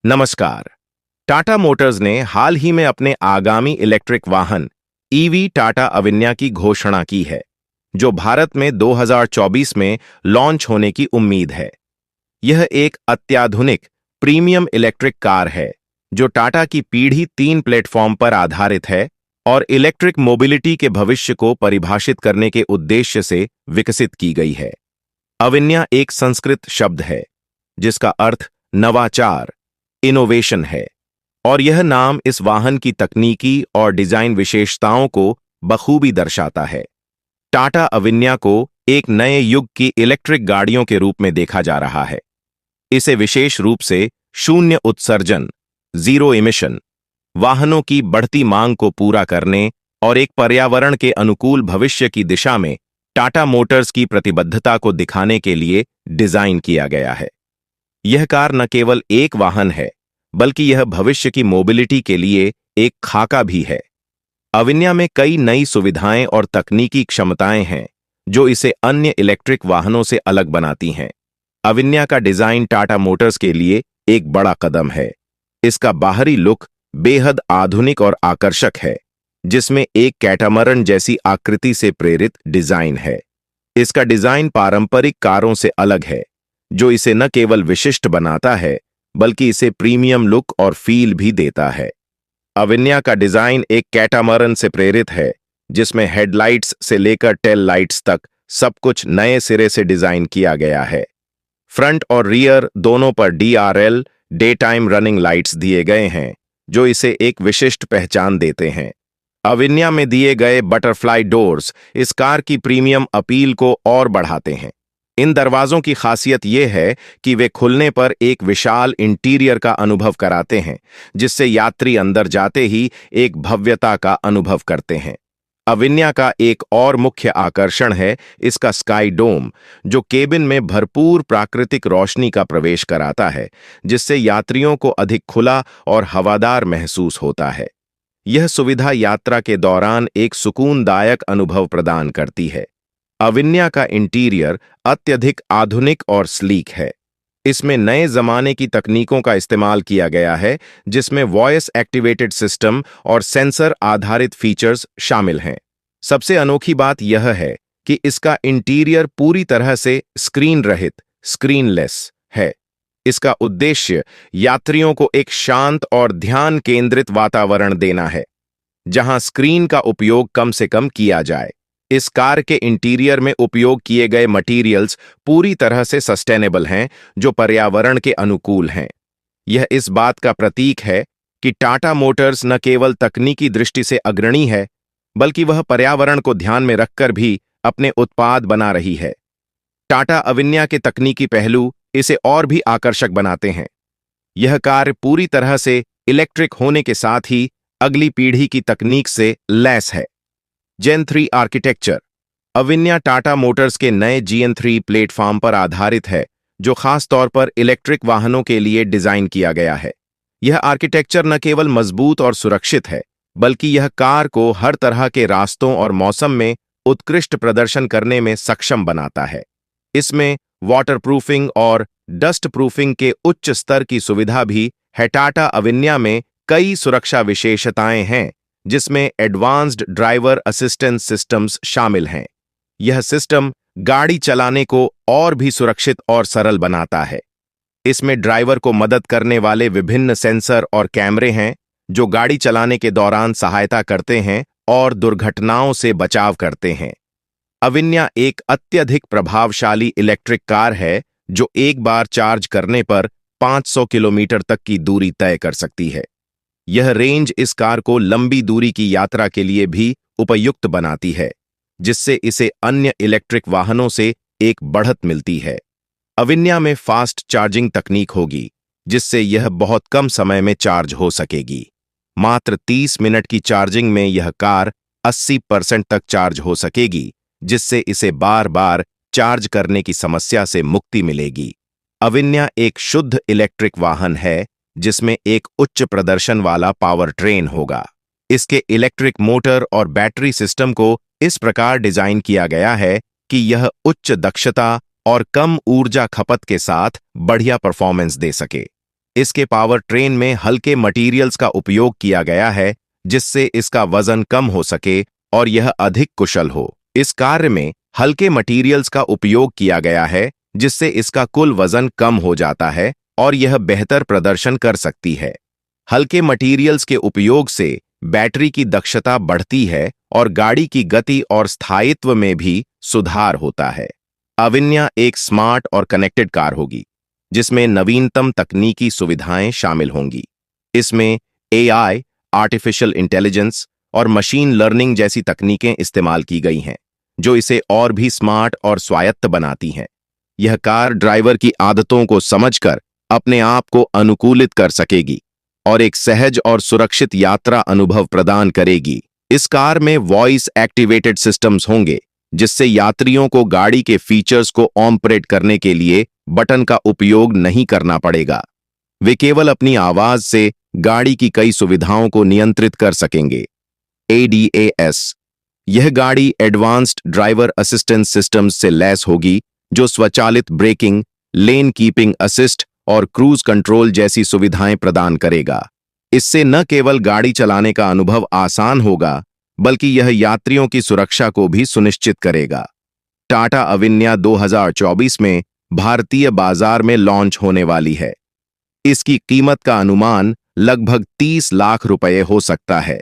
नमस्कार। टाटा मोटर्स ने हाल ही में अपने आगामी इलेक्ट्रिक वाहन ईवी टाटा अविन्या की घोषणा की है, जो भारत में 2024 में लॉन्च होने की उम्मीद है। यह एक अत्याधुनिक प्रीमियम इलेक्ट्रिक कार है, जो टाटा की पीढ़ी 3 प्लेटफॉर्म पर आधारित है और इलेक्ट्रिक मोबिलिटी के भविष्य को परिभाषित करने के उद्देश्य से विकसित की गई है। अविन्या एक संस्कृत शब्द है, जिसका अर्थ नवाचार, इनोवेशन है, और यह नाम इस वाहन की तकनीकी और डिजाइन विशेषताओं को बखूबी दर्शाता है। टाटा अविन्या को एक नए युग की इलेक्ट्रिक गाड़ियों के रूप में देखा जा रहा है। इसे विशेष रूप से शून्य उत्सर्जन, जीरो इमिशन वाहनों की बढ़ती मांग को पूरा करने और एक पर्यावरण के अनुकूल भविष्य की दिशा में टाटा मोटर्स की प्रतिबद्धता को दिखाने के लिए डिजाइन किया गया है। यह कार न केवल एक वाहन है, बल्कि यह भविष्य की मोबिलिटी के लिए एक खाका भी है। अविन्या में कई नई सुविधाएं और तकनीकी क्षमताएं हैं, जो इसे अन्य इलेक्ट्रिक वाहनों से अलग बनाती हैं। अविन्या का डिजाइन टाटा मोटर्स के लिए एक बड़ा कदम है। इसका बाहरी लुक बेहद आधुनिक और आकर्षक है, जिसमें एक कैटामरन जैसी आकृति से प्रेरित डिजाइन है। इसका डिजाइन पारंपरिक कारों से अलग है, जो इसे न केवल विशिष्ट बनाता है, बल्कि इसे प्रीमियम लुक और फील भी देता है। अविन्या का डिजाइन एक कैटामरन से प्रेरित है, जिसमें हेडलाइट्स से लेकर टेल लाइट्स तक सब कुछ नए सिरे से डिजाइन किया गया है। फ्रंट और रियर दोनों पर DRL day time running lights दिए गए हैं, जो इसे एक विशिष्ट पहचान देते हैं। अविन्या में दिए गए बटरफ्लाई डोर्स इस कार की प्रीमियम अपील को और बढ़ाते हैं। इन दरवाजों की खासियत यह है कि वे खुलने पर एक विशाल इंटीरियर का अनुभव कराते हैं, जिससे यात्री अंदर जाते ही एक भव्यता का अनुभव करते हैं। अविन्या का एक और मुख्य आकर्षण है इसका स्काई डोम, जो केबिन में भरपूर प्राकृतिक रोशनी का प्रवेश कराता है, जिससे यात्रियों को अधिक खुला और हवादार महसूस होता है। यह सुविधा यात्रा के दौरान एक सुकूनदायक अनुभव प्रदान करती है। अविन्या का इंटीरियर अत्यधिक आधुनिक और स्लीक है। इसमें नए जमाने की तकनीकों का इस्तेमाल किया गया है, जिसमें वॉइस एक्टिवेटेड सिस्टम और सेंसर आधारित फीचर्स शामिल हैं। सबसे अनोखी बात यह है कि इसका इंटीरियर पूरी तरह से स्क्रीन रहित, स्क्रीनलेस है। इसका उद्देश्य यात्रियों को एक शांत और ध्यान केंद्रित वातावरण देना है, जहां स्क्रीन का उपयोग कम से कम किया जाए। इस कार के इंटीरियर में उपयोग किए गए मटेरियल्स पूरी तरह से सस्टेनेबल हैं, जो पर्यावरण के अनुकूल हैं। यह इस बात का प्रतीक है कि टाटा मोटर्स न केवल तकनीकी दृष्टि से अग्रणी है, बल्कि वह पर्यावरण को ध्यान में रखकर भी अपने उत्पाद बना रही है। टाटा अविन्या के तकनीकी पहलू इसे और भी आकर्षक बनाते हैं। यह कार पूरी तरह से इलेक्ट्रिक होने के साथ ही अगली पीढ़ी की तकनीक से लैस है। जेन 3 आर्किटेक्चर अविन्या टाटा मोटर्स के नए GN3 प्लेटफॉर्म पर आधारित है, जो खास तौर पर इलेक्ट्रिक वाहनों के लिए डिजाइन किया गया है। यह आर्किटेक्चर न केवल मजबूत और सुरक्षित है, बल्कि यह कार को हर तरह के रास्तों और मौसम में उत्कृष्ट प्रदर्शन करने में सक्षम बनाता है। इसमें वाटरप्रूफिंग और डस्ट प्रूफिंग के उच्च स्तर की सुविधा भी है। टाटा अविन्या में कई सुरक्षा विशेषताएं हैं, जिसमें एडवांस्ड ड्राइवर असिस्टेंस सिस्टम्स शामिल हैं। यह सिस्टम गाड़ी चलाने को और भी सुरक्षित और सरल बनाता है। इसमें ड्राइवर को मदद करने वाले विभिन्न सेंसर और कैमरे हैं, जो गाड़ी चलाने के दौरान सहायता करते हैं और दुर्घटनाओं से बचाव करते हैं। अविन्या एक अत्यधिक प्रभावशाली इलेक्ट्रिक कार है, जो एक बार चार्ज करने पर 500 किलोमीटर तक की दूरी तय कर सकती है। यह रेंज इस कार को लंबी दूरी की यात्रा के लिए भी उपयुक्त बनाती है, जिससे इसे अन्य इलेक्ट्रिक वाहनों से एक बढ़त मिलती है। अविन्या में फास्ट चार्जिंग तकनीक होगी, जिससे यह बहुत कम समय में चार्ज हो सकेगी। मात्र 30 मिनट की चार्जिंग में यह कार 80% तक चार्ज हो सकेगी, जिससे इसे बार बार चार्ज करने की समस्या से मुक्ति मिलेगी। अविन्या एक शुद्ध इलेक्ट्रिक वाहन है, जिसमें एक उच्च प्रदर्शन वाला पावर ट्रेन होगा। इसके इलेक्ट्रिक मोटर और बैटरी सिस्टम को इस प्रकार डिजाइन किया गया है कि यह उच्च दक्षता और कम ऊर्जा खपत के साथ बढ़िया परफॉर्मेंस दे सके। इसके पावर ट्रेन में हल्के मटेरियल्स का उपयोग किया गया है जिससे इसका वजन कम हो सके और यह अधिक कुशल हो। इस कार्य में हल्के मटेरियल्स का उपयोग किया गया है जिससे इसका कुल वजन कम हो जाता है और यह बेहतर प्रदर्शन कर सकती है। हल्के मटेरियल्स के उपयोग से बैटरी की दक्षता बढ़ती है और गाड़ी की गति और स्थायित्व में भी सुधार होता है। अविन्या एक स्मार्ट और कनेक्टेड कार होगी जिसमें नवीनतम तकनीकी सुविधाएं शामिल होंगी। इसमें एआई, आर्टिफिशियल इंटेलिजेंस और मशीन लर्निंग जैसी तकनीकें इस्तेमाल की गई हैं जो इसे और भी स्मार्ट और स्वायत्त बनाती हैं। यह कार ड्राइवर की आदतों को समझकर अपने आप को अनुकूलित कर सकेगी और एक सहज और सुरक्षित यात्रा अनुभव प्रदान करेगी। इस कार में वॉइस एक्टिवेटेड सिस्टम्स होंगे जिससे यात्रियों को गाड़ी के फीचर्स को ऑपरेट करने के लिए बटन का उपयोग नहीं करना पड़ेगा। वे केवल अपनी आवाज से गाड़ी की कई सुविधाओं को नियंत्रित कर सकेंगे। ADAS, यह गाड़ी एडवांस्ड ड्राइवर असिस्टेंस सिस्टम्स से लैस होगी जो स्वचालित ब्रेकिंग, लेन कीपिंग असिस्ट और क्रूज कंट्रोल जैसी सुविधाएं प्रदान करेगा। इससे न केवल गाड़ी चलाने का अनुभव आसान होगा बल्कि यह यात्रियों की सुरक्षा को भी सुनिश्चित करेगा। टाटा अविन्या 2024 में भारतीय बाजार में लॉन्च होने वाली है। इसकी कीमत का अनुमान लगभग 30 लाख रुपए हो सकता है।